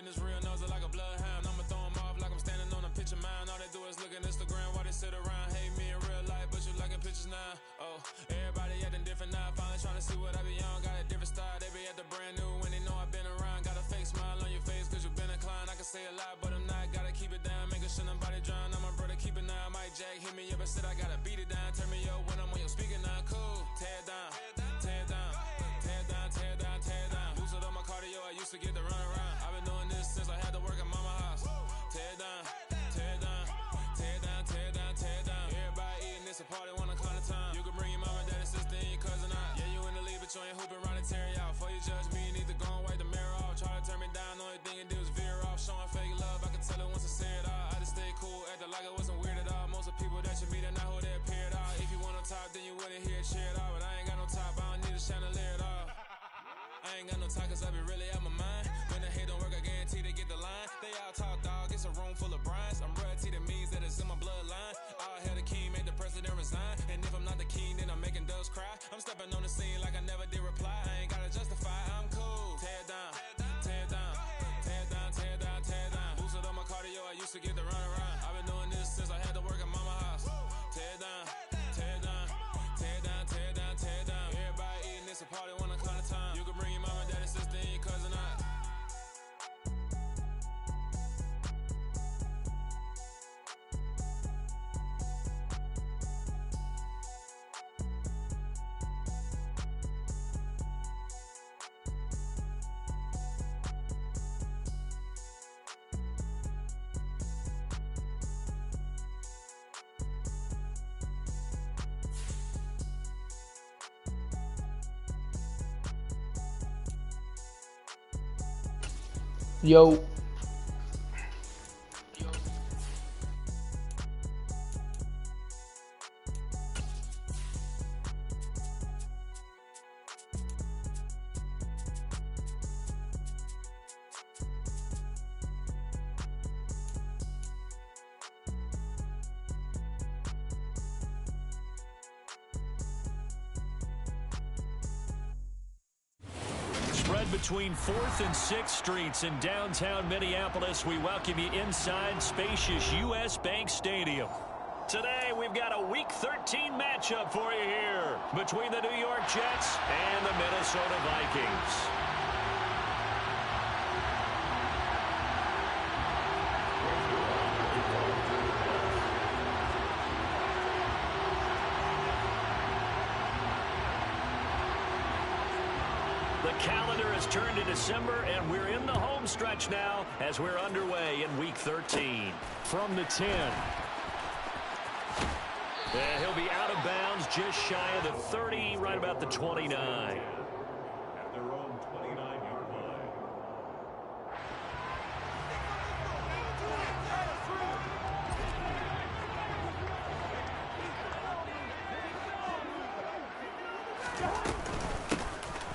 biting this real nose like a bloodhound. I'ma throw them off like I'm standing on a picture mound. All they do is look at Instagram while they sit around. Hate me in real life, but you liking pictures now. Oh, everybody acting different now. Finally trying to see what I be on. Got a different style, they be at the brand new when they know I've been around. Got a fake smile on your face cause you been inclined. I can say a lot, but I'm not. Gotta keep it down, making sure nobody drown. I'm my brother, keep it now. Mike Jack hit me up and said I gotta beat it down. Turn me up when I'm on your speaker now. Cool, tear it down, tear it down, tear it down, tear it down, tear it down. Boosted up my cardio, I used to get the run around. I've been doing this since I had to work at mama house. Tear it down, tear it down, tear it down, tear it down, tear it down. Everybody eating this a party, one o'clock of time. You can bring your mama, daddy, sister, and your cousin out. Yeah, you in the league, but you ain't hooping around and tear it out. Before you judge me, you need to go and wipe the mirror off. Try to turn me down, only thing you do is veer off. Showing fake love, I can tell it once I say it all. I just stay cool, acting like it wasn't weird at all. Most of the people that you meet are not who they appear at all. If you want on top, then you wouldn't hear it cheer at all. But I ain't got no top, I don't need a chandelier at all. I ain't got no talk cause I be really out my mind. When the hate don't work, I guarantee they get the line. They all talk dog, it's a room full of brines. I'm royalty, that means that it's in my bloodline. All hail the king, make the president resign. And if I'm not the king, then I'm making doves cry. I'm stepping on the scene like I never did reply. I ain't gotta justify, I'm cool. Tear it down, tear it down, tear it down, tear it down, tear it down. Boosted up my cardio, I used to get the run around. I've been doing this since I had to work at mama house. Tear it down, tear it down, tear it down, tear it down, tear it down. Everybody eating this a party, one o'clock of time. You can bring your mama, daddy, sister, and your cousin out. Yo. Between 4th and 6th Streets in downtown Minneapolis, we welcome you inside spacious U.S. Bank Stadium. Today, we've got a Week 13 matchup for you here between the New York Jets and the Minnesota Vikings. The calendar has turned to December, and we're in the home stretch now as we're underway in Week 13. From the 10. And he'll be out of bounds just shy of the 30, right about the 29. At their own 29-yard line.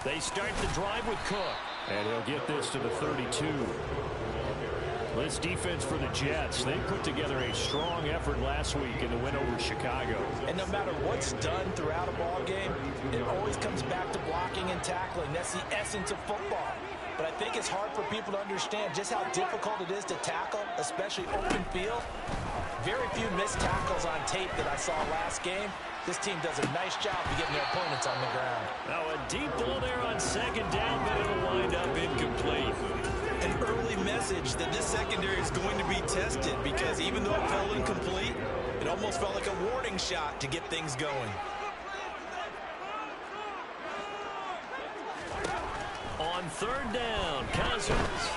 They start the drive with Cook. And he'll get this to the 32. This defense for the Jets, they put together a strong effort last week in the win over Chicago. And no matter what's done throughout a ball game, it always comes back to blocking and tackling. That's the essence of football. But I think it's hard for people to understand just how difficult it is to tackle, especially open field. Very few missed tackles on tape that I saw last game. This team does a nice job of getting their opponents on the ground. Now a deep ball there on second down, but it'll wind up incomplete. An early message that this secondary is going to be tested, because even though it fell incomplete, it almost felt like a warning shot to get things going. On third down, Cousins.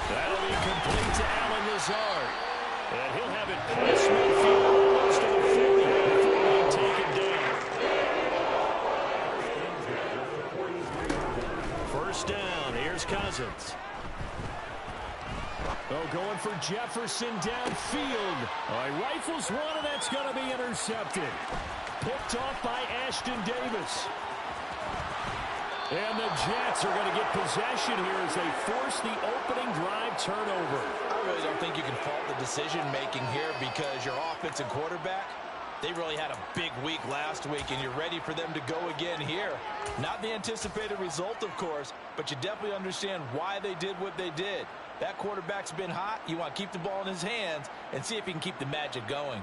That'll be complete to Allen Lazard. And he'll have it past midfield almost to the 40 before being taken down. First down, here's Cousins. Oh, going for Jefferson downfield. All right, rifles one, and that's going to be intercepted. Picked off by Ashton Davis. And the Jets are going to get possession here as they force the opening drive turnover. I really don't think you can fault the decision-making here, because your offensive quarterback, They really had a big week last week, and you're ready for them to go again here. Not the anticipated result, of course, but you definitely understand why they did what they did. That quarterback's been hot. You want to keep the ball in his hands and see if he can keep the magic going.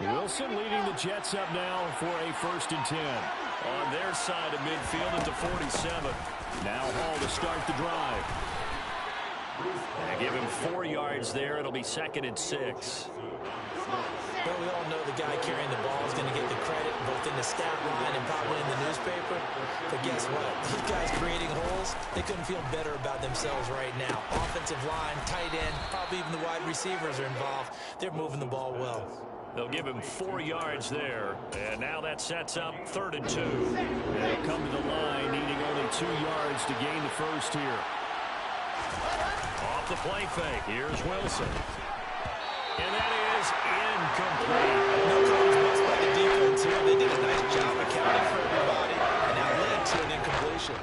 Wilson leading the Jets up now for a 1st and 10. On their side of midfield at the 47. Now Hall to start the drive. They give him 4 yards there. It'll be 2nd and 6. Well, we all know the guy carrying the ball is going to get the credit both in the stat line and probably in the newspaper. But guess what? These guys creating holes, they couldn't feel better about themselves right now. Offensive line, tight end, probably even the wide receivers are involved. They're moving the ball well. They'll give him 4 yards there. And now that sets up 3rd and 2. They'll come to the line needing only 2 yards to gain the first here. Off the play fake. Here's Wilson. And that is incomplete. No calls missed by the defense here. They did a nice job accounting for everybody, and that led to an incompletion.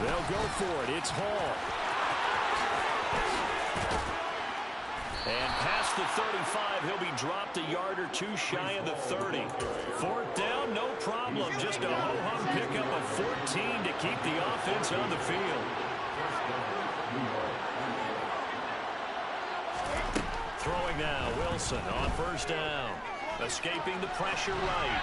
They'll go for it. It's Hall. And past the 35, he'll be dropped a yard or 2 shy of the 30. 4th down, no problem. Just a ho-hum pickup of 14 to keep the offense on the field. Throwing now, Wilson on 1st down. Escaping the pressure right.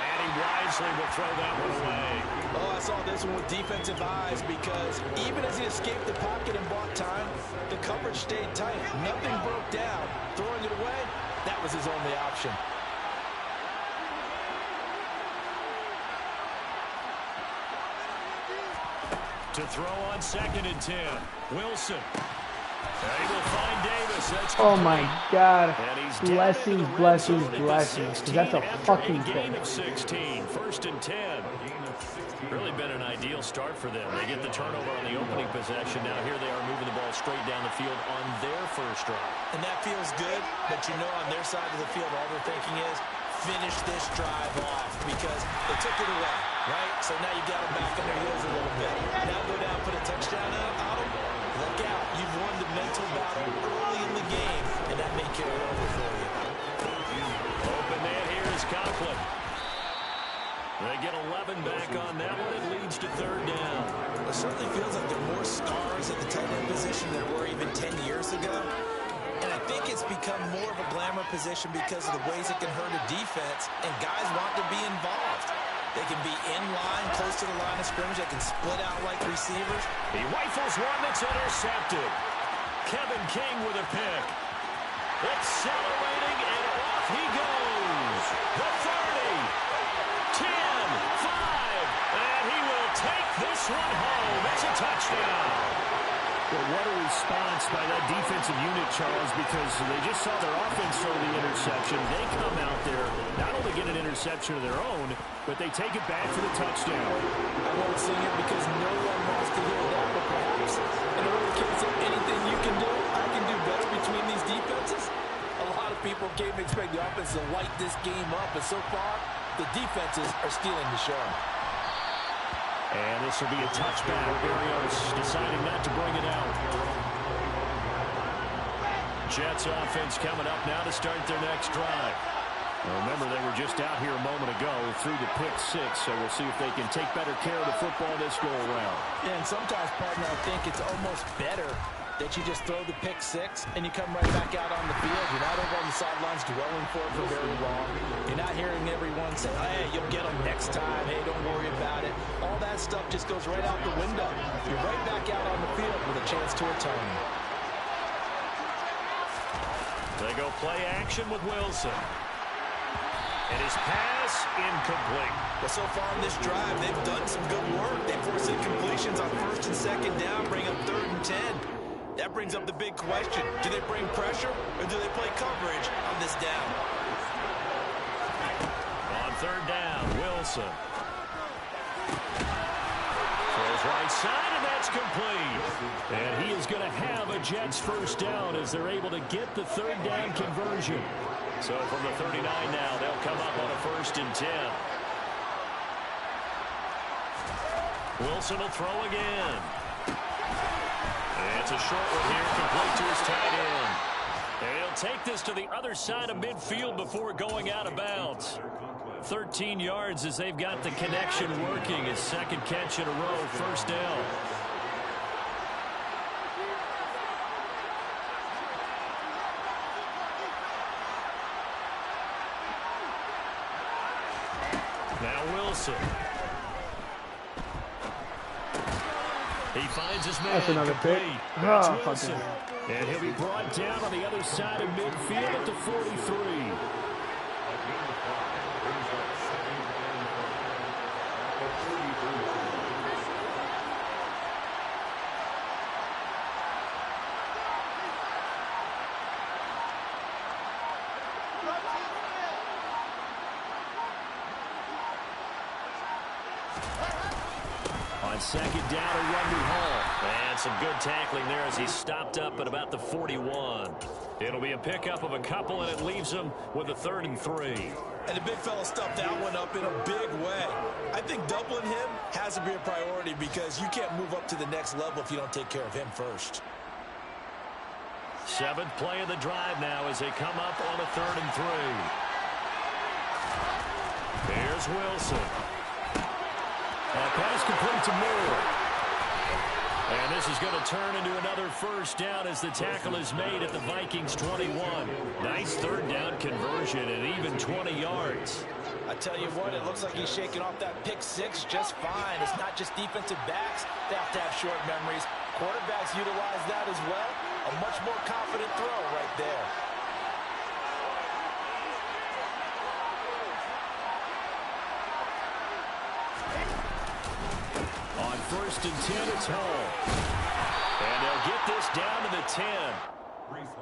And he wisely will throw that one away. Oh, I saw this one with defensive eyes because even as he escaped the pocket and bought time, the coverage stayed tight. Nothing broke down. Throwing it away, that was his only option. To throw on 2nd and 10. Wilson. They will find Davis. That's Oh my God. blessings, Blessings, blessings. That's a fucking gain thing. of 16. 1st and 10. Really been an ideal start for them. They get the turnover on the opening possession. Now here they are moving the ball straight down the field on their first drive. And that feels good, but you know on their side of the field all they're thinking is finish this drive off because they took it away, right? So now you got them back on their heels a little bit. Now go down, put a touchdown on them. Look out. You've won the mental battle early in the game, and that may carry over for you. Open man here is Conklin. They get 11 back on that one. It leads to 3rd down. It certainly feels like there are more stars at the tight end position than there were even 10 years ago. And I think it's become more of a glamour position because of the ways it can hurt a defense, and guys want to be involved. They can be in line, close to the line of scrimmage. They can split out like receivers. He rifles one that's intercepted. Kevin King with a pick. Accelerating, and off he goes. The 30. 10, 5, and he will take this one home. It's a touchdown. Well, what a response by that defensive unit, Charles, because they just saw their offense throw the interception. They come out there, not only get an interception of their own, but they take it back for the touchdown. I won't sing it because no one wants to hear that, but perhaps in the case of anything you can do, I can do better between these defenses. A lot of people came to expect the offense to light this game up, but so far, the defenses are stealing the show. And this will be a touchback. Berrios deciding not to bring it out. Jets offense coming up now to start their next drive. Well, remember, they were just out here a moment ago through the pick 6, so we'll see if they can take better care of the football this go-around. Yeah, and sometimes, partner, I think it's almost better that you just throw the pick 6 and you come right back out on the field. You're not over on the sidelines dwelling for it for very long. You're not hearing everyone say, hey, you'll get them next time. Hey, don't worry about it. All that stuff just goes right out the window. You're right back out on the field with a chance to return. They go play action with Wilson. And his pass incomplete. Well, so far on this drive, they've done some good work. They force incompletions on 1st and 2nd down, bring up 3rd and 10. That brings up the big question. Do they bring pressure or do they play coverage on this down? On third down. Wilson. Throws right side, and that's complete. And he is going to have a Jets first down as they're able to get the third down conversion. So from the 39 now, they'll come up on a 1st and 10. Wilson will throw again. And it's a short one here, complete to his tight end. And he'll take this to the other side of midfield before going out of bounds. 13 yards as they've got the connection working. His second catch in a row, first down. Now Wilson. He finds his man. That's another pick. That's Oh, Wilson. And he'll be brought down on the other side of midfield at the 43. On second down, a run to Hall. And some good tackling there as he's stopped up at about the 41. It'll be a pickup of a couple, and it leaves him with a 3rd and 3. And the big fella stuffed that one up in a big way. I think doubling him has to be a priority because you can't move up to the next level if you don't take care of him first. 7th play of the drive now as they come up on a 3rd and 3. Here's Wilson. Pass complete to Moore. And this is going to turn into another first down as the tackle is made at the Vikings 21. Nice 3rd down conversion and even 20 yards. I tell you what, it looks like he's shaking off that pick 6 just fine. It's not just defensive backs that have to have short memories. Quarterbacks utilize that as well. A much more confident throw right there. On 1st and 10, it's Hall. And they'll get this down to the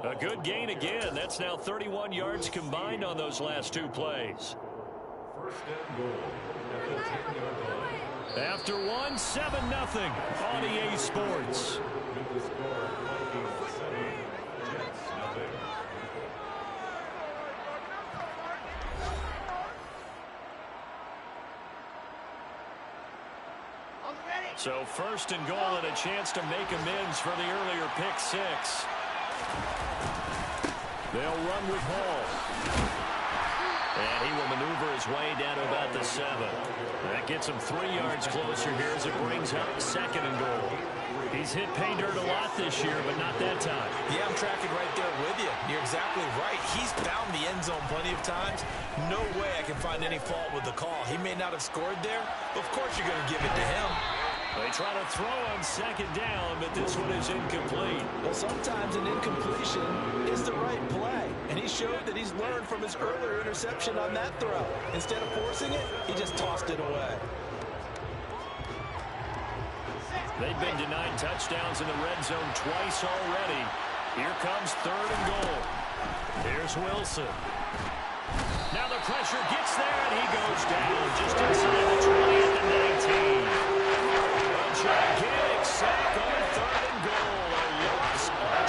10. A good gain again. That's now 31 yards combined on those last 2 plays. 1st and goal at the 10-yard line. After 1, 7-0 on EA Sports. With the score, Vikings 7, Jets nothing. So 1st and goal and a chance to make amends for the earlier pick 6. They'll run with Hall. And he will maneuver his way down to about the 7. That gets him 3 yards closer here as it brings up 2nd and goal. He's hit pay dirt a lot this year, but not that time. Yeah, I'm tracking right there with you. You're exactly right. He's found the end zone plenty of times. No way I can find any fault with the call. He may not have scored there, but of course you're going to give it to him. They try to throw on 2nd down, but this one is incomplete. Well, sometimes an incompletion is the right play, and he showed that he's learned from his earlier interception on that throw. Instead of forcing it, he just tossed it away. They've been denied touchdowns in the red zone twice already. Here comes 3rd and goal. Here's Wilson. Now the pressure gets there, and he goes down just inside the 20 at the 19. A gigantic sack on 3rd and goal. A loss of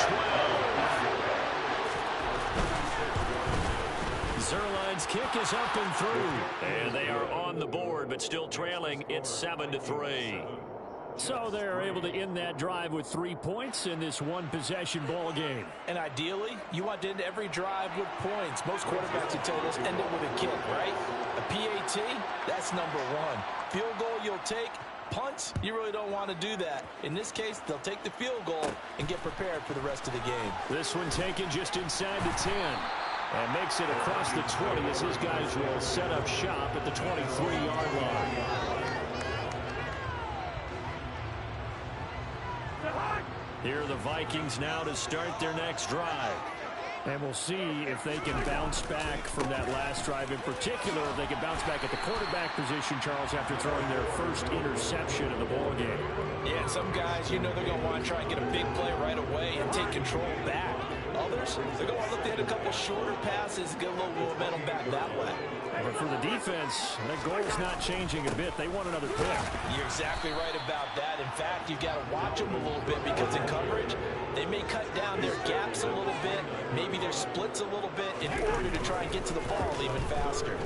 12. Zerline's kick is up and through. And they are on the board, but still trailing. It's 7-3. So they're able to end that drive with 3 points in this one-possession ball game. And ideally, you want to end every drive with points. Most quarterbacks have told us end it with a kick, right? A PAT, that's number 1. Field goal you'll take. Punts, you really don't want to do that. In this case, they'll take the field goal and get prepared for the rest of the game. This one taken just inside the 10. And makes it across the 20 as his guys will set up shop at the 23-yard line. Here are the Vikings now to start their next drive. And we'll see if they can bounce back from that last drive. In particular, if they can bounce back at the quarterback position, Charles, after throwing their first interception of the ballgame. Yeah, some guys, you know they're going to want to try and get a big play right away and take control back. Others others. They're going to look to hit a couple shorter passes, get a little momentum back that way. But for the defense, that goal is not changing a bit. They want another pick. You're exactly right about that. In fact, you've got to watch them a little bit because in coverage, they may cut down their gaps a little bit, maybe their splits a little bit in order to try and get to the ball even faster.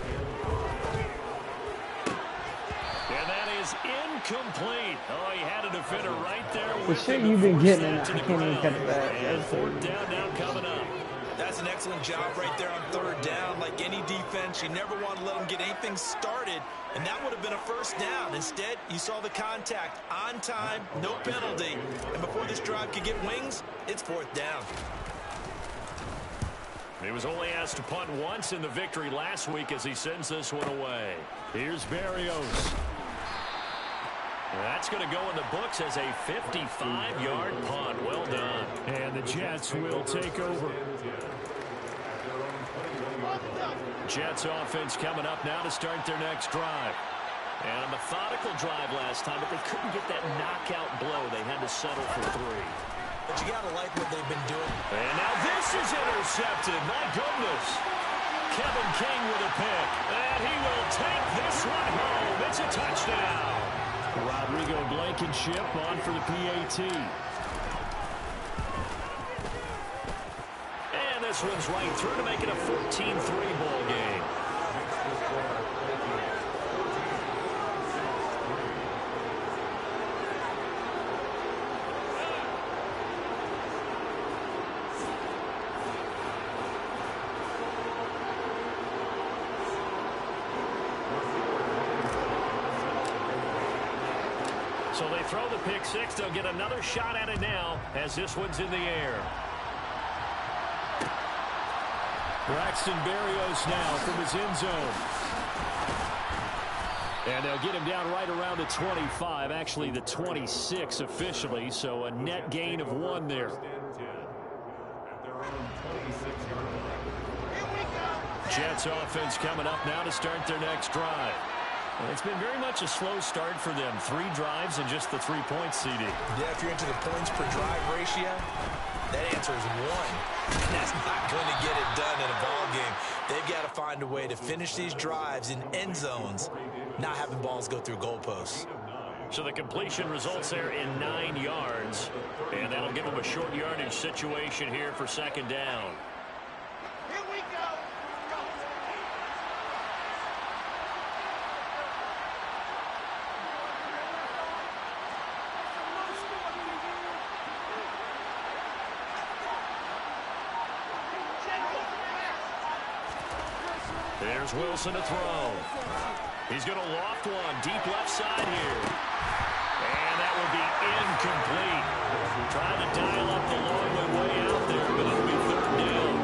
And that is incomplete. Oh, he had a defender right there. The shit you've been getting, I can't even cut it back. And fourth down now coming up. That's an excellent job right there on third down. Like any defense, you never want to let them get anything started, and that would have been a first down. Instead, you saw the contact on time, no penalty, and before this drive could get wings, it's fourth down. He was only asked to punt once in the victory last week as he sends this one away. Here's Berrios. That's going to go in the books as a 55-yard punt. Well done. And the Jets will take over. Jets offense coming up now to start their next drive. And a methodical drive last time, but they couldn't get that knockout blow. They had to settle for 3. But you got to like what they've been doing. And now this is intercepted. My goodness. Kevin King with a pick. And he will take this one home. It's a touchdown. Rodrigo Blankenship on for the PAT. And this one's right through to make it a 14-3 ball game. So they throw the pick six. They'll get another shot at it now as this one's in the air. Braxton Berrios now from his end zone. And they'll get him down right around the 25, actually the 26 officially, so a net gain of 1 there. Jets offense coming up now to start their next drive. It's been very much a slow start for them. 3 drives and just the 3 points, CD. Yeah, if you're into the points per drive ratio, that answer is 1. And that's not going to get it done in a ball game. They've got to find a way to finish these drives in end zones, not having balls go through goalposts. So the completion results there in 9 yards. And that'll give them a short yardage situation here for second down. Here we go. There's Wilson to throw. He's going to loft one deep left side here. And that will be incomplete. Trying to dial up the long way out there, but it'll be third down.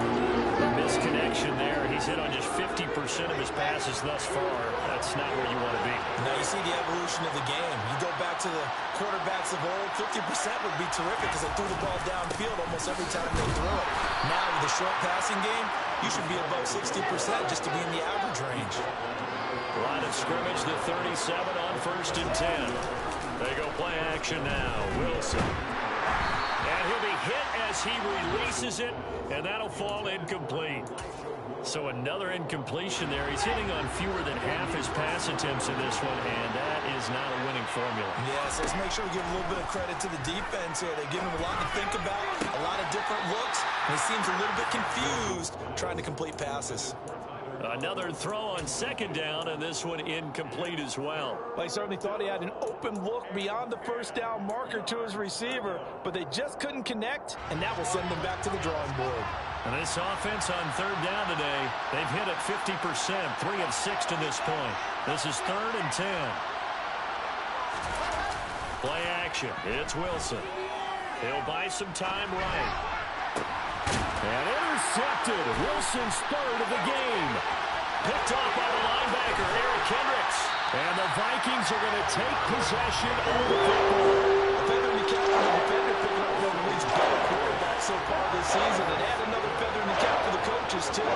Misconnection there. He's hit on just 50% of his passes thus far. That's not where you want to be. Now you see the evolution of the game. You go back to the quarterbacks of old, 50% would be terrific because they threw the ball downfield almost every time they threw it. Now with the short passing game, you should be above 60% just to be in the average range. Line of scrimmage, the 37 on 1st and 10. They go play action now. Wilson. And he'll be hit as he releases it, and that'll fall incomplete. So another incompletion there. He's hitting on fewer than half his pass attempts in this one, and that is not a winning formula. Yeah, so let's make sure we give a little bit of credit to the defense here. They give him a lot to think about, a lot of different looks, and he seems a little bit confused trying to complete passes. Another throw on second down, and this one incomplete as well. Well, he certainly thought he had an open look beyond the first down marker to his receiver, but they just couldn't connect, and that will send them back to the drawing board. And this offense on third down today, they've hit it 50%, 3 of 6 to this point. This is 3rd and 10. Play action. It's Wilson. He'll buy some time right. And intercepted. Wilson's 3rd of the game. Picked off by the linebacker, Eric Kendricks. And the Vikings are going to take possession of the football. A feather in the cap for the defender picking up one of the league's better quarterbacks so far this season. And add another feather in the cap for the coaches, too.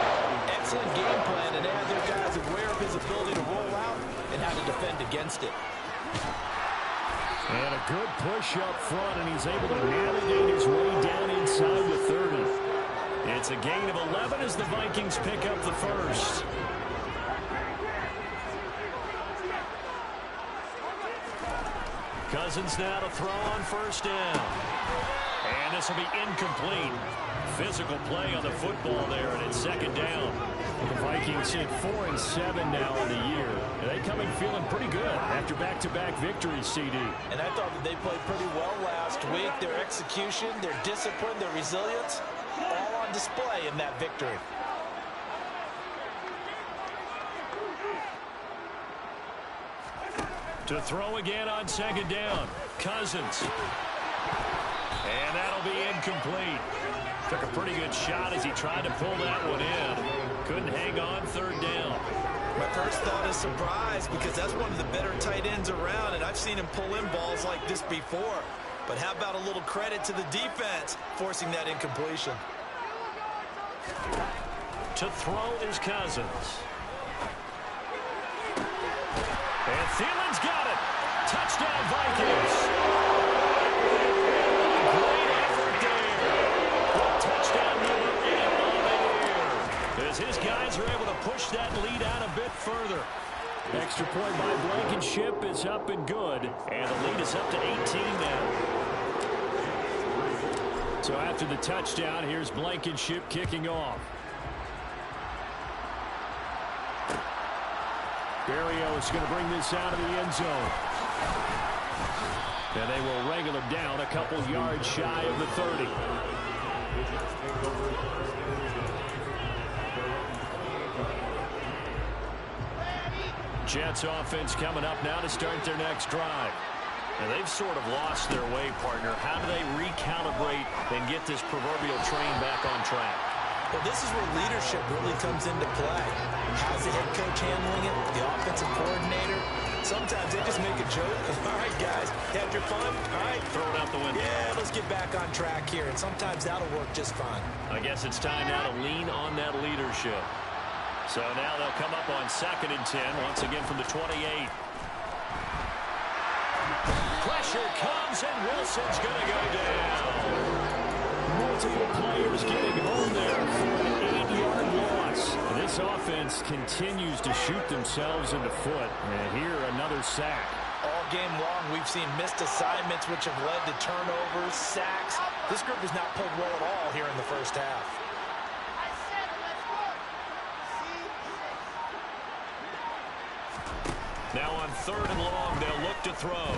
Excellent game plan, and add their guys aware of his ability to roll out and how to defend against it. And a good push up front, and he's able to navigate his way down inside the 30. It's a gain of 11 as the Vikings pick up the first. Cousins now to throw on first down. And this will be incomplete. Physical play on the football there, and it's second down. The Vikings hit 4-7 now on the year. And they come in feeling pretty good after back-to-back victories, CD. And I thought that they played pretty well last week. Their execution, their discipline, their resilience, all on display in that victory. To throw again on second down. Cousins. And that'll be incomplete. Took a pretty good shot as he tried to pull that one in. Couldn't hang on third down. My first thought is surprise, because that's one of the better tight ends around, and I've seen him pull in balls like this before. But how about a little credit to the defense forcing that incompletion? To throw is Cousins. And Thielen's got it. Touchdown, Vikings. Great effort there. Touchdown number 8 on the year. As his guys are able to push that lead out a bit further. Extra point by Blankenship is up and good. And the lead is up to 18 now. So after the touchdown, here's Blankenship kicking off. Barrio is going to bring this out of the end zone. And they will wrangle him down a couple yards shy of the 30. Jets offense coming up now to start their next drive. And they've sort of lost their way, partner. How do they recalibrate and get this proverbial train back on track? Well, this is where leadership really comes into play. How's the head coach handling it? The offensive coordinator? Sometimes they just make a joke. All right, guys, had your fun? All right. Throw it out the window. Yeah, let's get back on track here. And sometimes that'll work just fine. I guess it's time now to lean on that leadership. So now they'll come up on 2nd and 10, once again from the 28. Pressure comes, and Wilson's going to go down. Multiple players getting home there for an 8-yard loss. This offense continues to shoot themselves in the foot. And here, another sack. All game long, we've seen missed assignments, which have led to turnovers, sacks. This group has not played well at all here in the first half. Now on 3rd and long, they'll look to throw.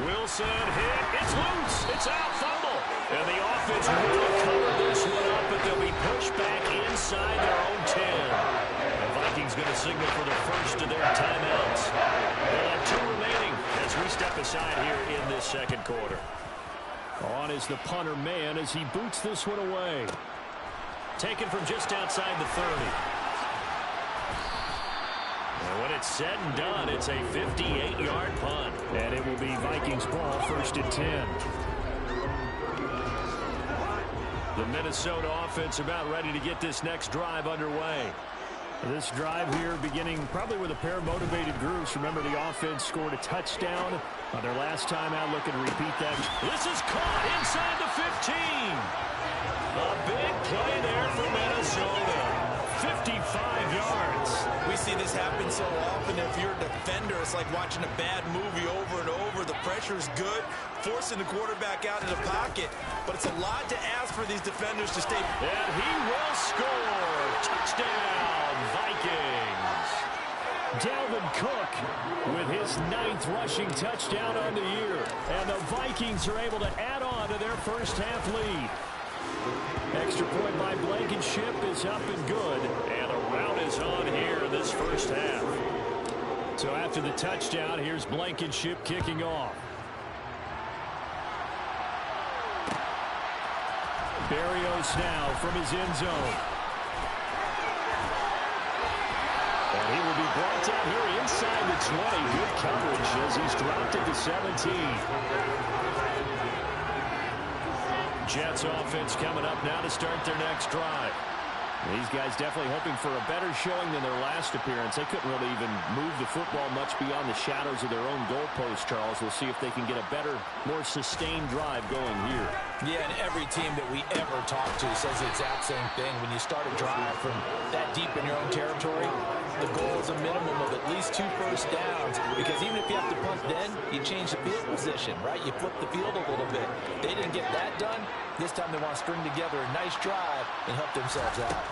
Wilson hit. It's loose. It's out. Fumble. And the offense will cover this one up, but they'll be pushed back inside their own 10. The Vikings going to signal for the first of their timeouts. They'll have 2 remaining as we step aside here in this second quarter. On is the punter man as he boots this one away. Taken from just outside the 30. And when it's said and done, it's a 58-yard punt. And it will be Vikings ball, 1st and 10. The Minnesota offense about ready to get this next drive underway. This drive here beginning probably with a pair of motivated groups. Remember, the offense scored a touchdown on their last time out. Looking to repeat that. This is caught inside the 15. A big play there for Minnesota. 55 yards. We see this happen so often. If you're a defender, it's like watching a bad movie over and over. The pressure's good, forcing the quarterback out of the pocket. But it's a lot to ask for these defenders to stay. And he will score. Touchdown, Vikings. Dalvin Cook with his 9th rushing touchdown on the year. And the Vikings are able to add on to their first half lead. Extra point by Blankenship is up and good. And a rout is on here in this first half. So after the touchdown, here's Blankenship kicking off. Barrios now from his end zone. And he will be brought down here inside the 20. Good coverage as he's dropped it to 17. Jets offense coming up now to start their next drive. These guys definitely hoping for a better showing than their last appearance. They couldn't really even move the football much beyond the shadows of their own goalpost, Charles. We'll see if they can get a better, more sustained drive going here. Yeah, and every team that we ever talk to says the exact same thing. When you start a drive from that deep in your own territory, the goal is a minimum of at least 2 first downs, because even if you have to punt then, you change the field position, right? You flip the field a little bit. They didn't get that done. This time they want to string together a nice drive and help themselves out.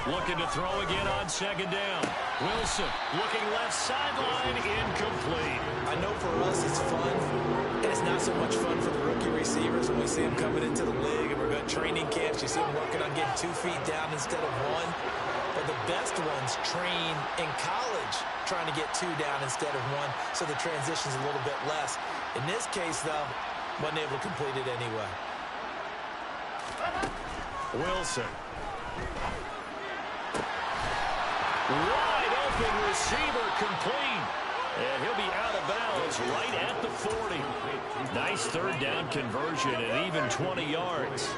Looking to throw again on second down. Wilson looking left sideline, incomplete. I know for us it's fun, and it's not so much fun for the rookie receivers when we see them coming into the league and we're going to training camps. You see them working on getting 2 feet down instead of 1. But the best ones train in college trying to get 2 down instead of 1, so the transition's a little bit less. In this case, though, wasn't able to complete it anyway. Wilson. Wide open receiver, complete. And he'll be out of bounds right at the 40. Nice third down conversion and even 20 yards.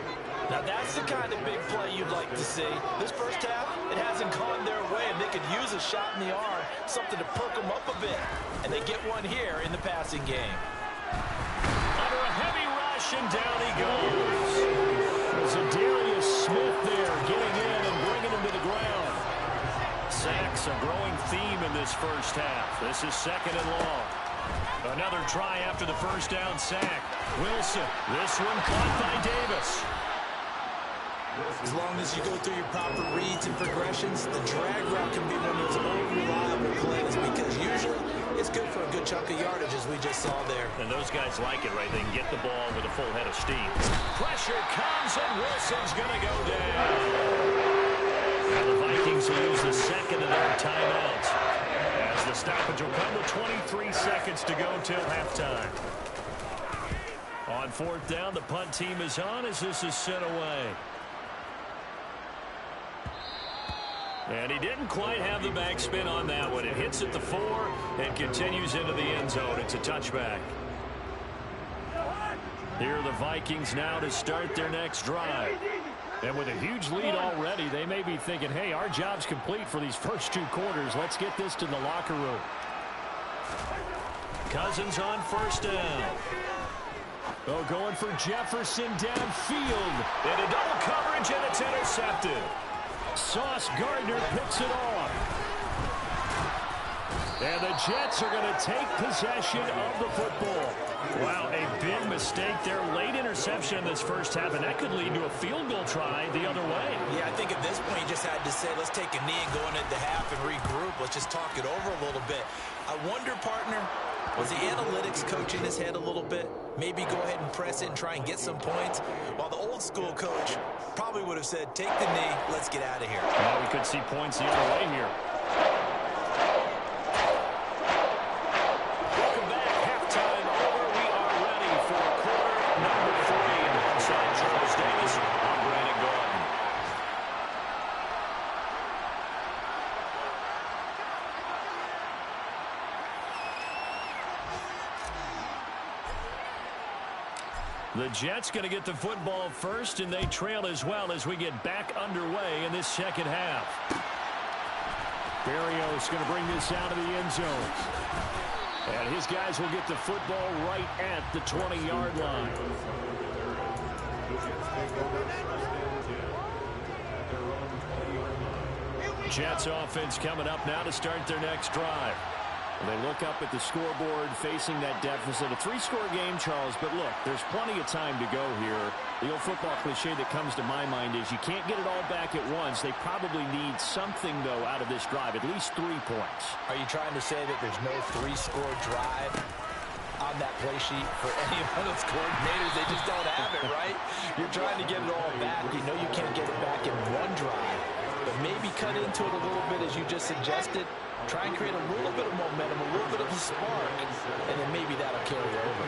Now that's the kind of big play you'd like to see. This first half, it hasn't gone their way, and they could use a shot in the arm, something to perk them up a bit. And they get one here in the passing game. Under a heavy rush, and down he goes. Zadarius Smith there getting in and bringing him to the ground. Sacks a growing theme in this first half. This is second and long. Another try after the first down sack. Wilson, this one caught by Davis. As long as you go through your proper reads and progressions, the drag route can be one of those old reliable plays, because usually it's good for a good chunk of yardage, as we just saw there. And those guys like it, right? They can get the ball with a full head of steam. Pressure comes, and Wilson's going to go down. Now the Vikings will use the second of their timeouts, as the stoppage will come with 23 seconds to go till halftime. On fourth down, the punt team is on as this is sent away. And he didn't quite have the backspin on that one. It hits at the 4 and continues into the end zone. It's a touchback. Here are the Vikings now to start their next drive. And with a huge lead already, they may be thinking, hey, our job's complete for these first 2 quarters. Let's get this to the locker room. Cousins on first down. Oh, going for Jefferson downfield. And a double coverage, and it's intercepted. Sauce Gardner picks it off. And the Jets are going to take possession of the football. Wow, a big mistake there. Late interception in this first half, and that could lead to a field goal try the other way. Yeah, I think at this point you just had to say, let's take a knee and go into the half and regroup. Let's just talk it over a little bit. I wonder, partner, was the analytics coaching his head a little bit? Maybe go ahead and press it and try and get some points? While the old school coach probably would have said, take the knee, let's get out of here. Well, we could see points the other way here. Welcome back. Halftime over. We are ready for quarter number 3. Alongside Charles Davis, I'm Brandon Gordon. The Jets going to get the football first, and they trail as well as we get back underway in this second half. Berrios going to bring this out of the end zone. And his guys will get the football right at the 20-yard line. Jets offense coming up now to start their next drive. They look up at the scoreboard facing that deficit. A 3-score game, Charles, but look, there's plenty of time to go here. The old football cliche that comes to my mind is you can't get it all back at once. They probably need something, though, out of this drive, at least 3 points. Are you trying to say that there's no 3-score drive on that play sheet for any of those coordinators? They just don't have it, right? You're trying to get it all back. You know you can't get it back in one drive, but maybe cut into it a little bit as you just suggested. Try and create a little bit of momentum, a little bit of a spark, and then maybe that'll carry over.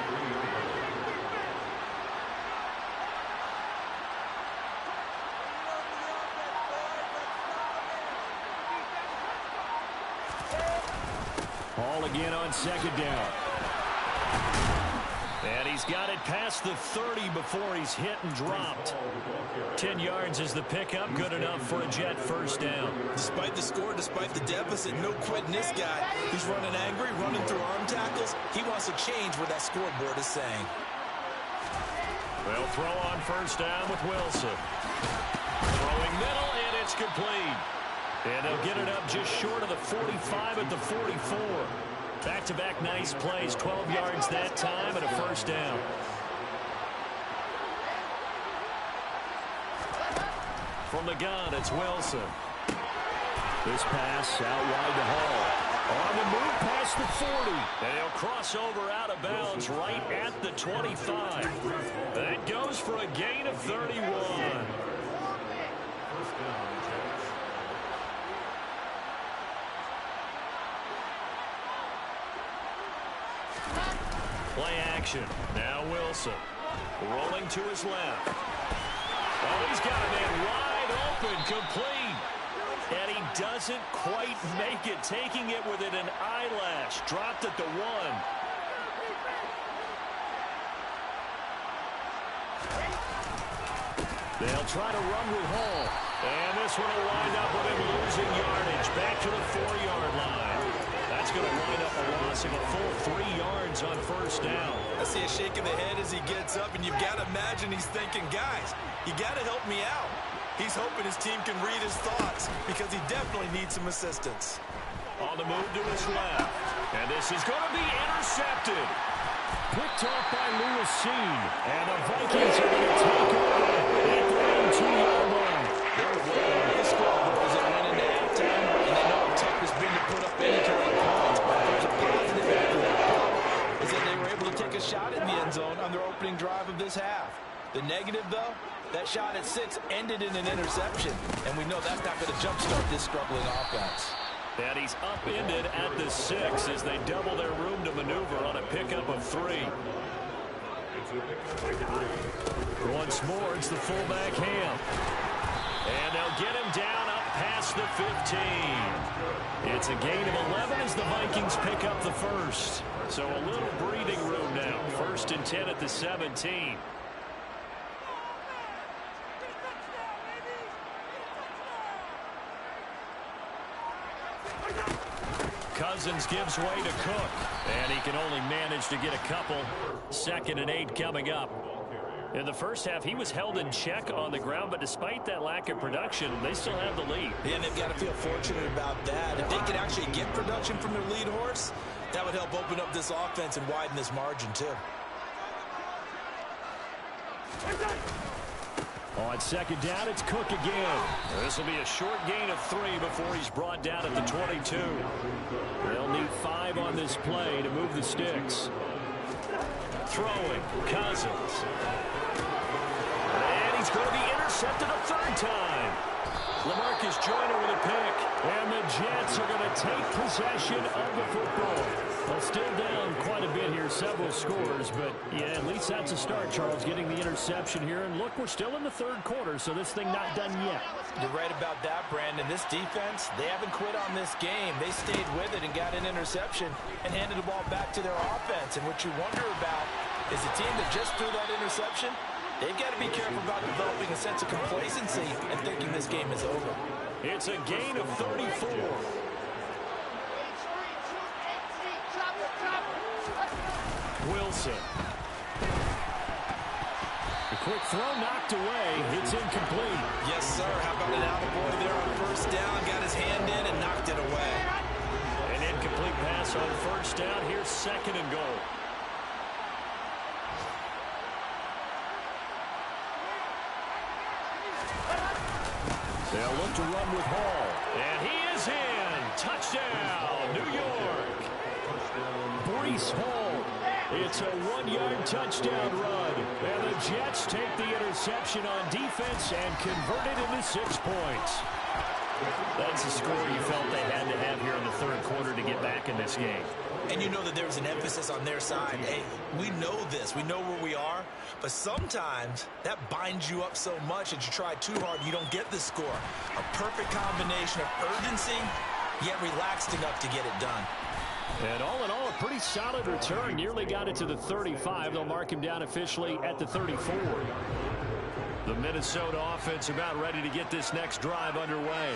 Ball again on second down. And he's got it past the 30 before he's hit and dropped. 10 yards is the pickup, good enough for a Jet first down. Despite the score, despite the deficit, no quitting this guy. He's running angry, running through arm tackles. He wants to change what that scoreboard is saying. They'll throw on first down with Wilson. Throwing middle, and it's complete. And they'll get it up just short of the 45 at the 44. Back-to-back nice plays, 12 yards that time and a first down. From the gun, it's Wilson. This pass out wide to Hall. On the move past the 40. And he'll cross over out of bounds right at the 25. That goes for a gain of 31. Play action. Now Wilson. Rolling to his left. Oh, he's got a man wide open, complete. And he doesn't quite make it, taking it within an eyelash. Dropped at the 1. They'll try to run with Hall. And this one will wind up with him losing yardage. Back to the 4-yard line. That's going to wind up a loss of a full 3 yards on first down. I see a shake of the head as he gets up, and you've got to imagine he's thinking, guys, you got to help me out. He's hoping his team can read his thoughts because he definitely needs some assistance. On the move to his left. And this is going to be intercepted. Picked off by Leauge. And the Vikings are going to take over at the 2-yard line. They're well on the score because they went into halftime, and they know how tough it's been to put up any kind of points. But there's a positive after that is that they were able to take a shot in the end zone on their opening drive of this half. The negative, though, that shot at 6 ended in an interception, and we know that's not going to jumpstart this struggling offense. And he's upended at the 6 as they double their room to maneuver on a pickup of 3. Once more, it's the fullback Ham. And they'll get him down up past the 15. It's a gain of 11 as the Vikings pick up the first. So a little breathing room now. 1st and 10 at the 17. Cousins gives way to Cook, and he can only manage to get a couple. 2nd and 8 coming up. In the first half, he was held in check on the ground, but despite that lack of production, they still have the lead. Yeah, and they've got to feel fortunate about that. If they could actually get production from their lead horse, that would help open up this offense and widen this margin, too. On 2nd down, it's Cook again. This will be a short gain of 3 before he's brought down at the 22. They'll need 5 on this play to move the sticks. Throwing, Cousins. And he's going to be intercepted a 3rd time. LaMarcus Joyner with a pick. And the Jets are going to take possession of the football. Well, still down quite a bit here, several scores, but yeah, at least that's a start, Charles, getting the interception here. And look, we're still in the 3rd quarter, so this thing not done yet. You're right about that, Brandon. This defense, they haven't quit on this game. They stayed with it and got an interception and handed the ball back to their offense. And what you wonder about is the team that just threw that interception, they've got to be careful about developing a sense of complacency and thinking this game is over. It's a gain of 34. Wilson. The quick throw knocked away. It's incomplete. Yes, sir. How about an attaboy there on first down? Got his hand in and knocked it away. An incomplete pass on first down. Here's 2nd and goal. They'll look to run with Hall. And he is in. Touchdown, New York. Breece Hall. It's a 1-yard touchdown run. And the Jets take the interception on defense and convert it into 6 points. That's the score you felt they had to have here in the 3rd quarter to get back in this game. And you know that there's an emphasis on their side. Hey, we know this. We know where we are. But sometimes that binds you up so much that you try too hard, you don't get the score. A perfect combination of urgency, yet relaxed enough to get it done. And all in all, a pretty solid return. Nearly got it to the 35. They'll mark him down officially at the 34. The Minnesota offense about ready to get this next drive underway.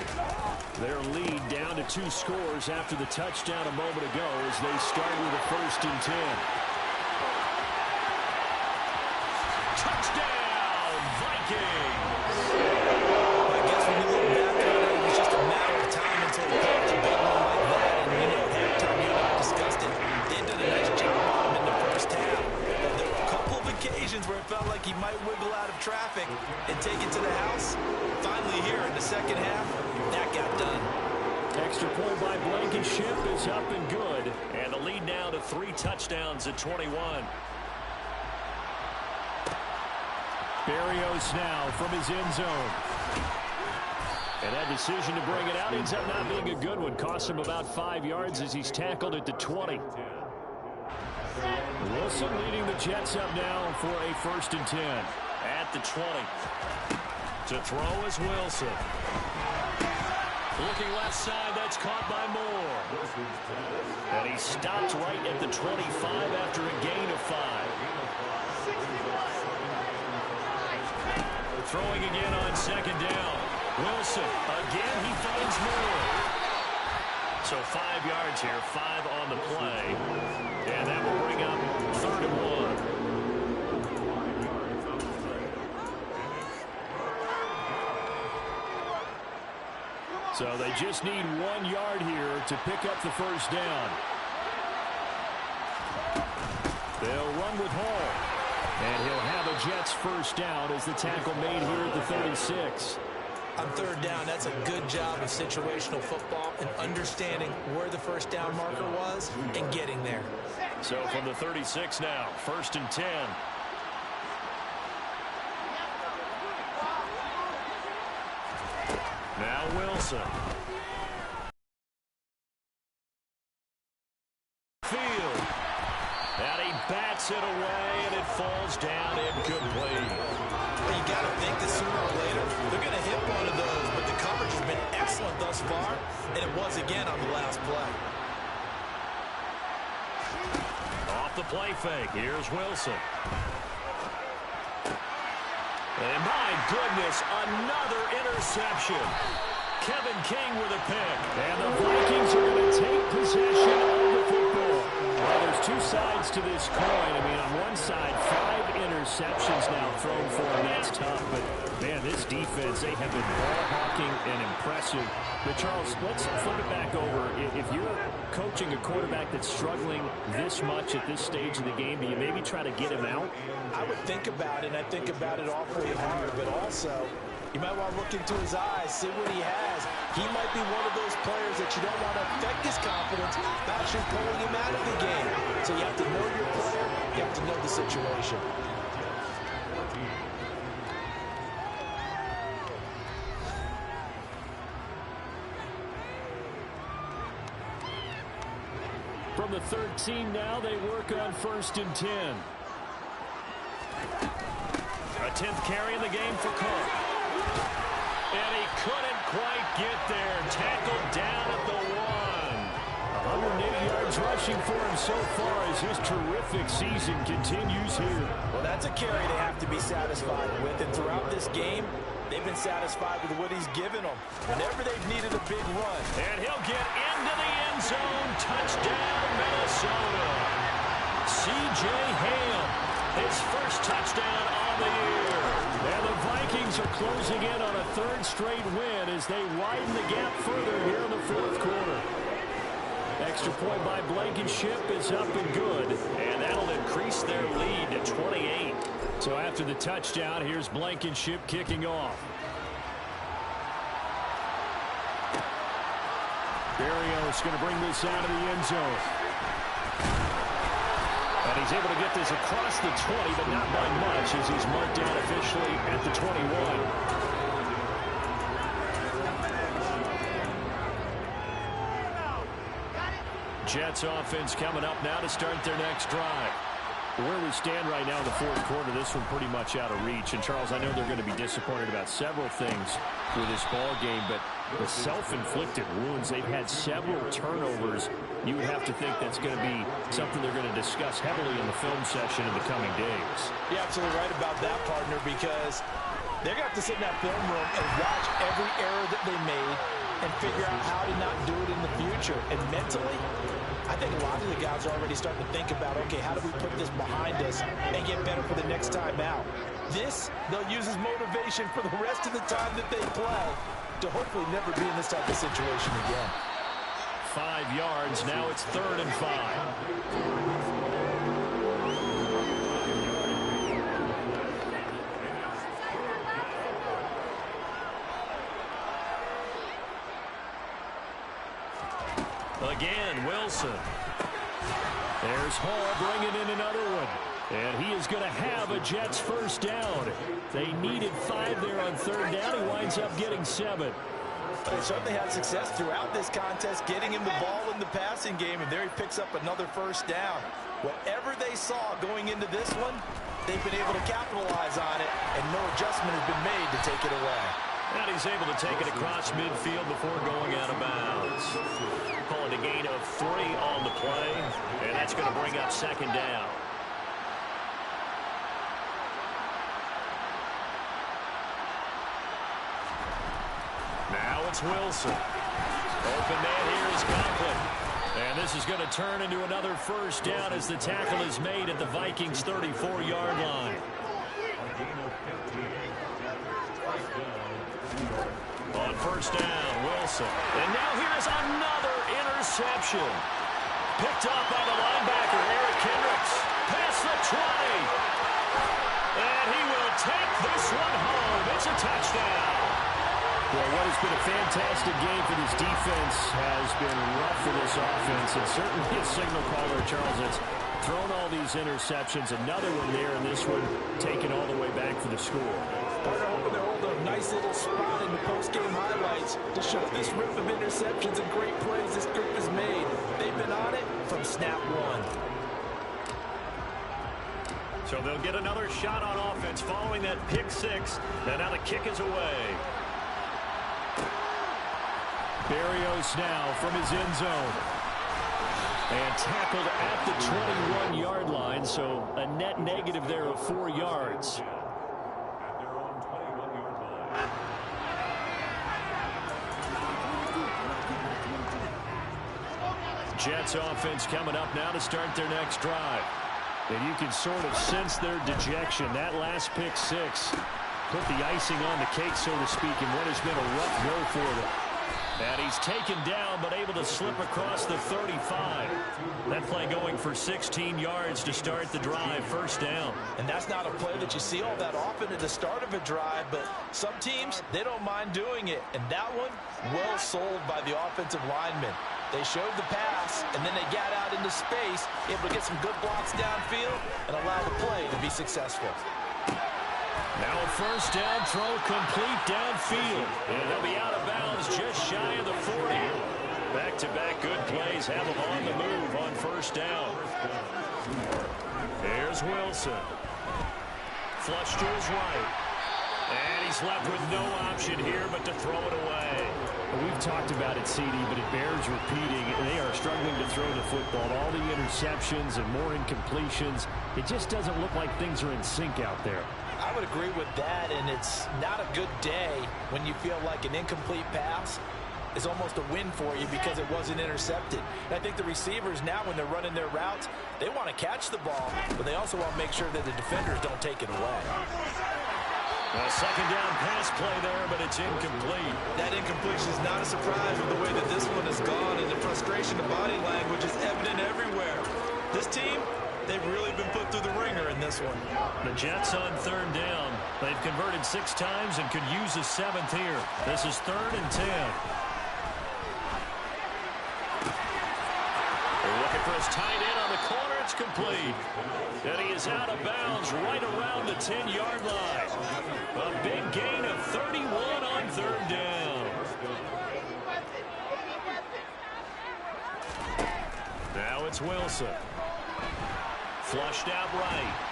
Their lead down to 2 scores after the touchdown a moment ago as they start with a 1st and 10. Touchdown, Vikings! I guess when you look back on it, it was just a matter of time until he pulled a big one like that. And, you know, at halftime, you and I discussed it. They did a nice job on him in the first half. But there were a couple of occasions where it felt like he might wiggle out of traffic and take it to the house. Finally here in the second half, that got done. Extra point by Blankenship is up and good. And the lead now to 3 touchdowns at 21. Berrios now from his end zone. And that decision to bring it out ends up not being a good one. Costs him about 5 yards as he's tackled at the 20. Wilson leading the Jets up now for a 1st and 10. At the 20. To throw is Wilson. Looking left side, that's caught by Moore. And he stopped right at the 25 after a gain of 5. Throwing again on 2nd down. Wilson, again he finds Moore. So 5 yards here, 5 on the play. And that will bring up 3rd and 1. So they just need 1 yard here to pick up the 1st down. They'll run with Hall. And he'll have a Jets 1st down as the tackle made here at the 36. On 3rd down, that's a good job of situational football and understanding where the 1st down marker was and getting there. So from the 36 now, 1st and 10. Now Wilson. Field. And he bats it away, and it falls down incomplete. You got to think that sooner or later they're going to hit one of those, but the coverage has been excellent thus far, and it was again on the last play. Off the play fake, here's Wilson. And my goodness, another interception. Kevin King with a pick. And the Vikings are going to take possession of the football. Well, there's 2 sides to this coin. I mean, on one side, 5 interceptions now thrown for him. That's tough. But, man, this defense, they have been ball-hawking and impressive. But, Charles, let's flip it back over. If you're coaching a quarterback that's struggling this much at this stage of the game, do you maybe try to get him out? I would think about it, and I think about it awfully hard. But also, you might want to look into his eyes, see what he has. He might be one of those players that you don't want to affect his confidence by actually pulling him out of the game. So you have to know your player. You have to know the situation. From the 13 now, they work on 1st and 10. A 10th carry in the game for Cook. And he couldn't quite get there. Tackled down at the 1. 108 yards rushing for him so far as his terrific season continues here. Well, that's a carry they have to be satisfied with. And throughout this game, they've been satisfied with what he's given them. Whenever they've needed a big run. And he'll get into the end zone. Touchdown, Minnesota. C.J. Ham, his 1st touchdown on the year. And the Vikings are closing in on a 3rd straight win as they widen the gap further here in the 4th quarter. Extra point by Blankenship is up and good. And that'll increase their lead to 28. So after the touchdown, here's Blankenship kicking off. Berrios going to bring this out of the end zone. And he's able to get this across the 20, but not by much as he's marked down officially at the 21. Jets offense coming up now to start their next drive. Where we stand right now in the 4th quarter, this one pretty much out of reach. And, Charles, I know they're going to be disappointed about several things with this ball game, but the self-inflicted wounds, they've had several turnovers. You would have to think that's going to be something they're going to discuss heavily in the film session in the coming days. You're absolutely right about that, partner, because they're going to have to sit in that film room and watch every error that they made and figure out how to not do it in the future. And mentally, I think a lot of the guys are already starting to think about, okay, how do we put this behind us and get better for the next time out? This, they'll use as motivation for the rest of the time that they play to hopefully never be in this type of situation again. 5 yards. Now it's 3rd and 5. Again, Wilson. There's Hall bringing in another one. And he is going to have a Jets first down. They needed 5 there on 3rd down. He winds up getting 7. They certainly had success throughout this contest, getting him the ball in the passing game, and there he picks up another first down. Whatever they saw going into this one, they've been able to capitalize on it, and no adjustment has been made to take it away. And he's able to take it across midfield before going out of bounds. Calling a gain of 3 on the play, and that's going to bring up 2nd down. Now it's Wilson. Open man here is Conklin. And this is going to turn into another first down as the tackle is made at the Vikings' 34-yard line. On first down, Wilson. And now here's another interception. Picked up by the linebacker, Eric Kendricks. Past the 20. And he will take this one home. It's a touchdown. Well, what has been a fantastic game for this defense has been rough for this offense. And certainly a signal caller, Charles, that's thrown all these interceptions. Another one there, and this one taken all the way back for the score. They're hoping to hold a nice little spot in the post-game highlights to show this rip of interceptions and great plays this group has made. They've been on it from snap one. So they'll get another shot on offense following that pick 6. And now the kick is away. Berrios now from his end zone. And tackled at the 21-yard line, so a net negative there of 4 yards. Jets offense coming up now to start their next drive. And you can sort of sense their dejection. That last pick 6 put the icing on the cake, so to speak, in what has been a rough go for them. And he's taken down, but able to slip across the 35. That play going for 16 yards to start the drive, first down. And that's not a play that you see all that often at the start of a drive, but some teams, they don't mind doing it. And that one, well sold by the offensive lineman. They showed the pass, and then they got out into space, able to get some good blocks downfield and allow the play to be successful. Now a first down throw complete downfield. And they'll be out of bounds just shy of the 40. Back-to-back good plays have them on the move on first down. There's Wilson. Flush to his right. And he's left with no option here but to throw it away. We've talked about it, CD, but it bears repeating. They are struggling to throw the football. All the interceptions and more incompletions. It just doesn't look like things are in sync out there. I would agree with that, and it's not a good day when you feel like an incomplete pass is almost a win for you because it wasn't intercepted. And I think the receivers now, when they're running their routes, they want to catch the ball, but they also want to make sure that the defenders don't take it away. A second down pass play there, but it's incomplete. That incompletion is not a surprise with the way that this one has gone, and the frustration of body language is evident everywhere. This team, they've really been put through the ringer in this one. The Jets on third down. They've converted 6 times and could use a 7th here. This is 3rd and 10. They're looking for his tight end on the corner. It's complete. And he is out of bounds right around the 10-yard line. A big gain of 31 on third down. Now it's Wilson. Flushed out right.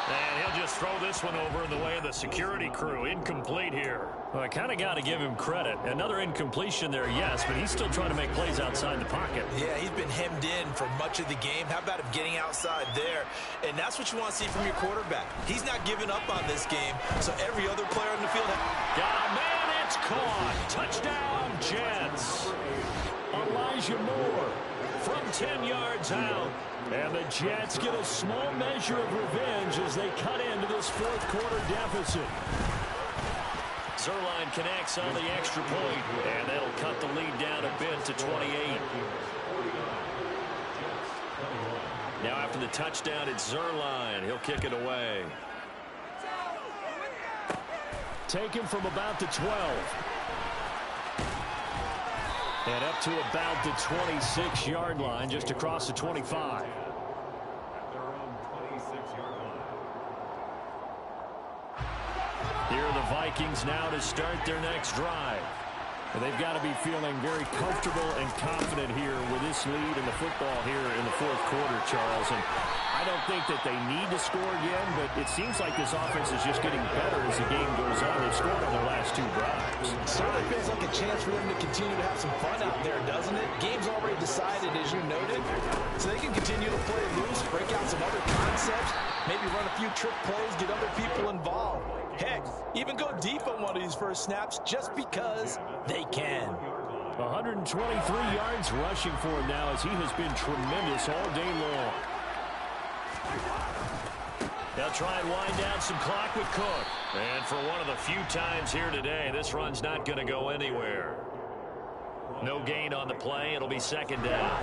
And he'll just throw this one over in the way of the security crew. Incomplete here. Well, I kind of got to give him credit. Another incompletion there, yes, but he's still trying to make plays outside the pocket. Yeah, he's been hemmed in for much of the game. How about him getting outside there? And that's what you want to see from your quarterback. He's not giving up on this game, so every other player in the field... Got a man, it's caught. Touchdown, Jets. Elijah Moore from 10 yards out. And the Jets get a small measure of revenge as they cut into this fourth quarter deficit. Zuerlein connects on the extra point, and that'll cut the lead down a bit to 28. Now after the touchdown, it's Zuerlein. He'll kick it away. Taken from about the 12. And up to about the 26-yard line, just across the 25. Here are the Vikings now to start their next drive. And they've got to be feeling very comfortable and confident here with this lead in the football here in the fourth quarter, Charles. And I don't think that they need to score again, but it seems like this offense is just getting better as the game goes on. They've scored on their last 2 drives. Certainly feels like a chance for them to continue to have some fun out there, doesn't it? Game's already decided, as you noted, so they can continue to play loose, break out some other concepts, maybe run a few trick plays, get other people involved. Heck, even go deep on one of these first snaps just because they can. 123 yards rushing for him now as he has been tremendous all day long. They'll try and wind down some clock with Cook. And for one of the few times here today, this run's not going to go anywhere. No gain on the play. It'll be second down.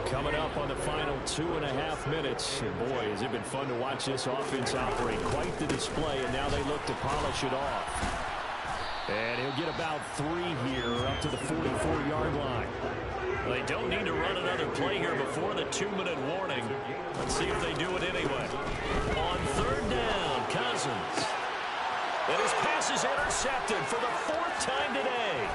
Coming up on the final 2.5 minutes. And boy, has it been fun to watch this offense operate. Quite the display, and now they look to polish it off. And he'll get about 3 here up to the 44-yard line. They don't need to run another play here before the 2-minute warning. Let's see if they do it anyway. On third down, Cousins. And his pass is intercepted for the 4th time today.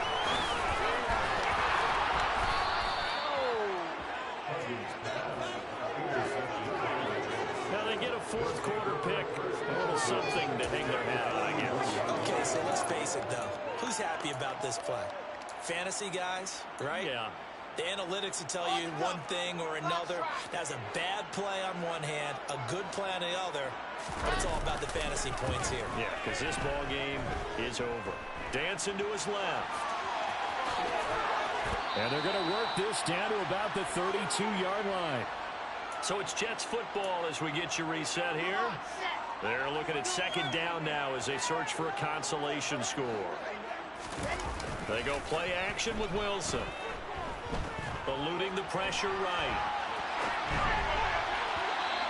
Now they get a fourth quarter pick. A little something to hang their hat on, I guess. Okay, so let's face it, though. Who's happy about this play? Fantasy guys, right? Yeah. The analytics will tell you one thing or another. That's a bad play on one hand, a good play on the other. But it's all about the fantasy points here. Yeah, because this ball game is over. Dancing to his left. And they're going to work this down to about the 32-yard line. So it's Jets football as we get you reset here. They're looking at second down now as they search for a consolation score. They go play action with Wilson. Eluding the pressure right.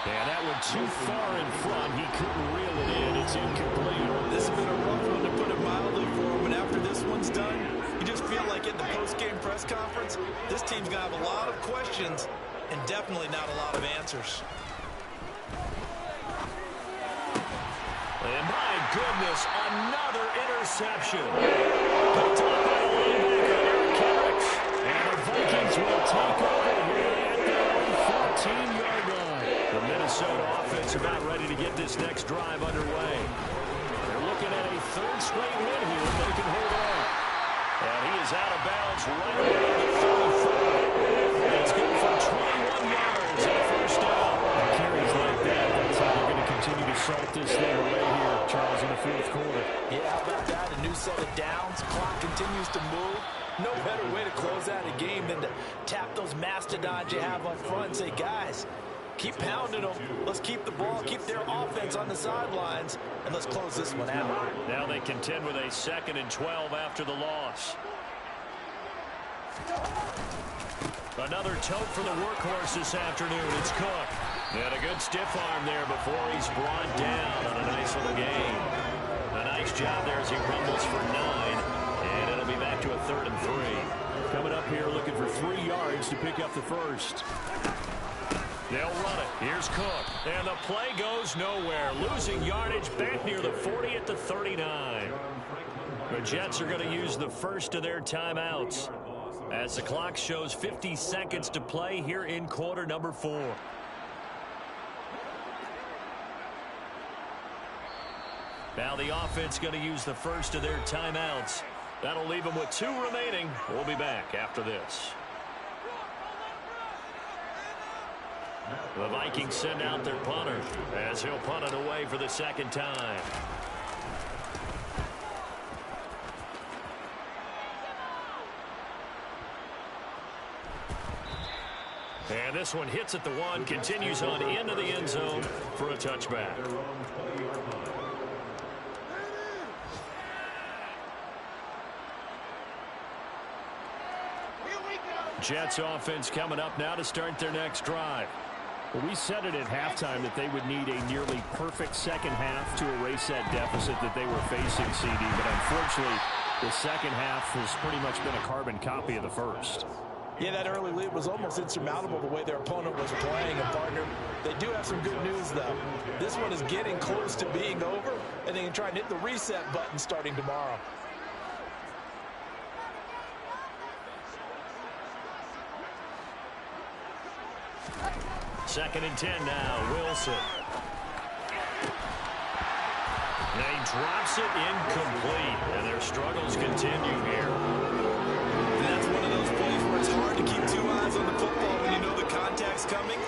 And that one too far in front. He couldn't reel it in. It's incomplete. This has been a rough one, to put it mildly, for him. But after this one's done, you just feel like in the post-game press conference, this team's going to have a lot of questions and definitely not a lot of answers. And my goodness, another interception. Picked up by the linebacker, Eric Kendricks. And the Vikings will take over here at their own 14-yard line. The Minnesota offense about ready to get this next drive underway. They're looking at a 3rd straight win here if they can hold on. And he is out of bounds right around the 34. It's good for 21 yards and a first down. And carries like that, that's how they're going to continue to salt this thing away here, Charles, in the fourth quarter. Yeah, how about that? A new set of downs. Clock continues to move. No better way to close out a game than to tap those mastodons you have up front and say, guys, keep pounding them. Let's keep the ball, keep their offense on the sidelines, and let's close this one out. Now they contend with a 2nd and 12 after the loss. Another tote for the workhorse this afternoon. It's Cook. And a good stiff arm there before he's brought down on a nice little gain. A nice job there as he rumbles for 9. And it'll be back to a 3rd and 3. Coming up here looking for 3 yards to pick up the first. They'll run it. Here's Cook. And the play goes nowhere. Losing yardage back near the 40 at the 39. The Jets are going to use the first of their timeouts as the clock shows 50 seconds to play here in quarter number 4. Now the offense going to use the first of their timeouts. That'll leave them with 2 remaining. We'll be back after this. The Vikings send out their punter as he'll punt it away for the 2nd time. And this one hits at the 1, continues on into the end zone for a touchback. Jets offense coming up now to start their next drive. Well, we said it at halftime that they would need a nearly perfect second half to erase that deficit that they were facing, CD. But unfortunately, the second half has pretty much been a carbon copy of the first. Yeah, that early lead was almost insurmountable the way their opponent was playing. And, partner, they do have some good news, though. This one is getting close to being over, and they can try and hit the reset button starting tomorrow. Second and 10 now, Wilson. And he drops it incomplete, and their struggles continue here. And that's one of those plays where it's hard to keep two eyes on the football when you know the contact's coming,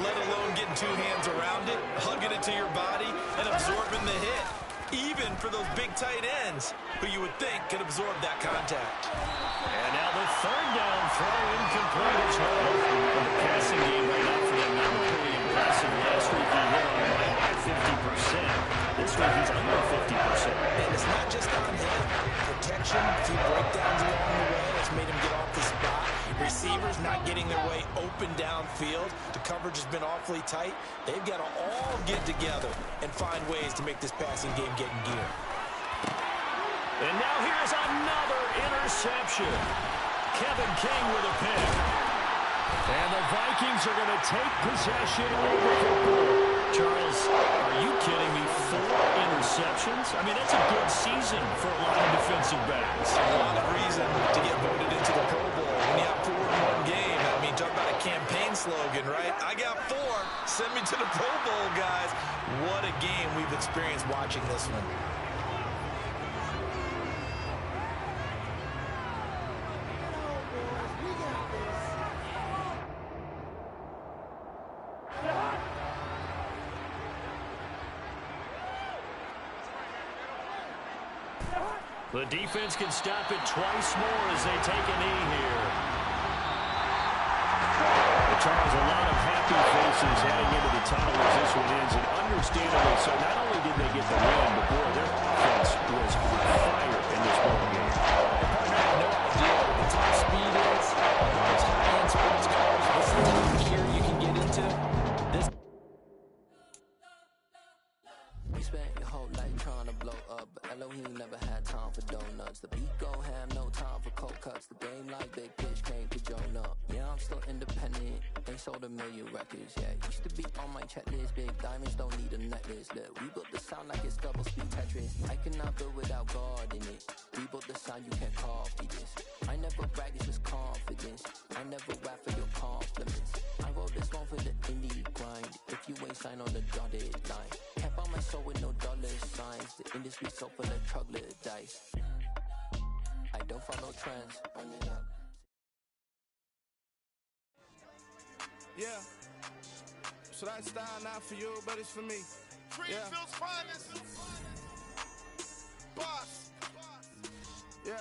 let alone getting two hands around it, hugging it to your body, and absorbing the hit. Even for those big tight ends who you would think could absorb that contact. And now the third down throw incomplete as well. The passing game right now for them not really impressive. Last week he hit on right by 50%. This week he's under 50%. And it's not just on him. Protection, a few breakdowns along the way that's made him get off the spot. Receivers not getting their way open downfield. The coverage has been awfully tight. They've got to all get together and find ways to make this passing game get in gear. And now here's another interception. Kevin King with a pick. And the Vikings are going to take possession over the ball. Charles, are you kidding me? 4 interceptions? I mean, that's a good season for a lot of defensive backs. A lot of reason to get voted into the Pro Bowl. When you have 4 in one game, I mean, talk about a campaign slogan, right? I got 4. Send me to the Pro Bowl, guys. What a game we've experienced watching this one. The defense can stop it twice more as they take a knee here. But Charles, a lot of happy faces heading into the tunnel as this one ends, and understandably so. Not only did they get the win, but boy, their offense was on fire in this ball game. Partner, I have no idea what the top speed is. Those high-end sports cars, this is the type of gear you can get into. This. You spent your whole life trying to blow up, but Elohim never had time for donuts. The beat go ham, no time for cold cuts. The game like Big Pitch came to join up. Yeah, I'm still independent, ain't sold a million records. Yeah, used to be on my checklist. Big diamonds don't need a necklace. Look, we built the sound like it's double speed Tetris. I cannot build without God in it. We built the sound, you can't copy this. I never brag, it's just confidence. I never rap for your compliments. I wrote this one for the indie grind. If you ain't signed on the dotted line, kept on my soul with no dollar signs. The industry so full of troglodytes. I don't follow trends. Run it up. Yeah. So that style not for you, but it's for me. Greenfield's finest. Boss. Yeah.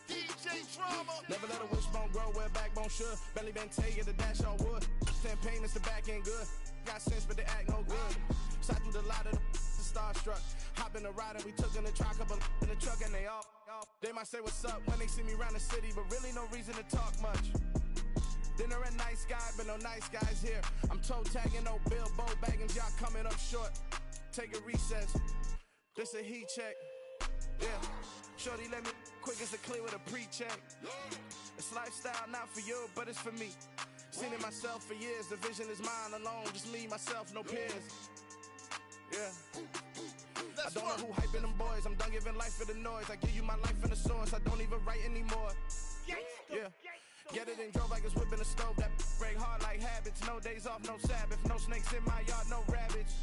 DJ Drama. Never let a wishbone grow where a backbone should. Belly been take it to dash on wood. 10 payments to back end good. Got sense, but they act no good. So I threw the lot of the starstruck. Hop in the ride and we took in the truck, couple in the truck and they all. They might say what's up when they see me around the city, but really no reason to talk much. Dinner a nice guy, but no nice guys here. I'm toe tagging, no Bilbo bagging, y'all coming up short. Take a recess. This a heat check. Yeah. Shorty let me quick as a clear with a pre-check. It's lifestyle not for you, but it's for me. Seen it myself for years. The vision is mine alone, just me, myself, no peers. Yeah. I don't know who hyping them boys. I'm done giving life for the noise. I give you my life in the source. I don't even write anymore. Yeah. Get it and drove like it's whipping a stove. That break hard like habits. No days off, no Sabbath. No snakes in my yard, no rabbits.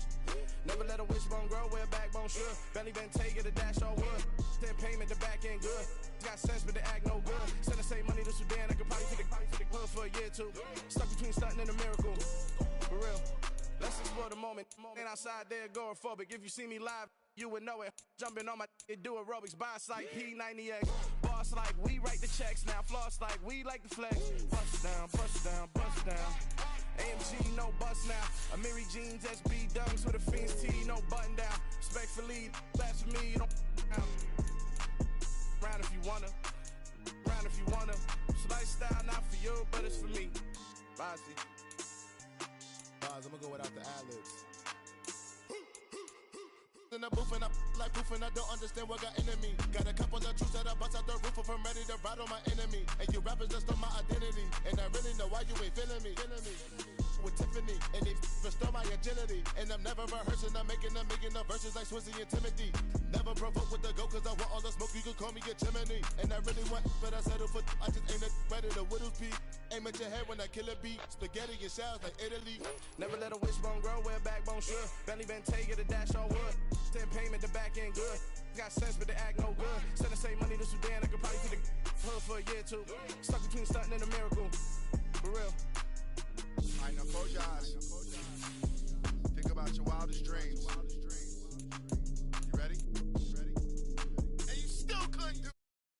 Never let a wishbone grow where a backbone should. Belly been take it to dash on wood. 10 payment, the back end good. Got sense, but they act no good. Send the same money to Sudan. I could probably take the hood for a year or two. Stuck between stunting and a miracle. For real. Let's explore the moment. Ain't outside there agoraphobic. If you see me live, you would know it. Jumping on my do aerobics by sight P90X. Boss Boss like we write the checks now. Floss like we like the flex. Bust down, bust down, bust down. AMG, no bust now. Amiri jeans, SB dunks with a Fiends tee, no button down. Respectfully, blasphemy, don't down. Round if you wanna, round if you wanna. It's lifestyle, not for you, but it's for me. Bossy. Bars, I'ma go without the ad-libs. In the booth and I like proof and I don't understand what got into me. Got a couple of truths that I bust out the roof if I'm ready to ride on my enemy. And you rappers just stole my identity, and I really know why you ain't feeling me. With Tiffany, and they restore my agility. And I'm never rehearsing, I'm making $1 million verses like Swizzy and Timothy. Never provoke with the go, cause I want all the smoke, you can call me a chimney. And I really want, but I settle for, I just ain't ready to whittle peak. Aim at your head when I kill a beat. Spaghetti and shells like Italy. Never let a wishbone grow where backbone should. Bentley Bentay, get a dash all wood. 10 payment, the back end good. Got sense, but they act no good. Send the same money to Sudan, I could probably take the hood for a year or two. Stuck between stunt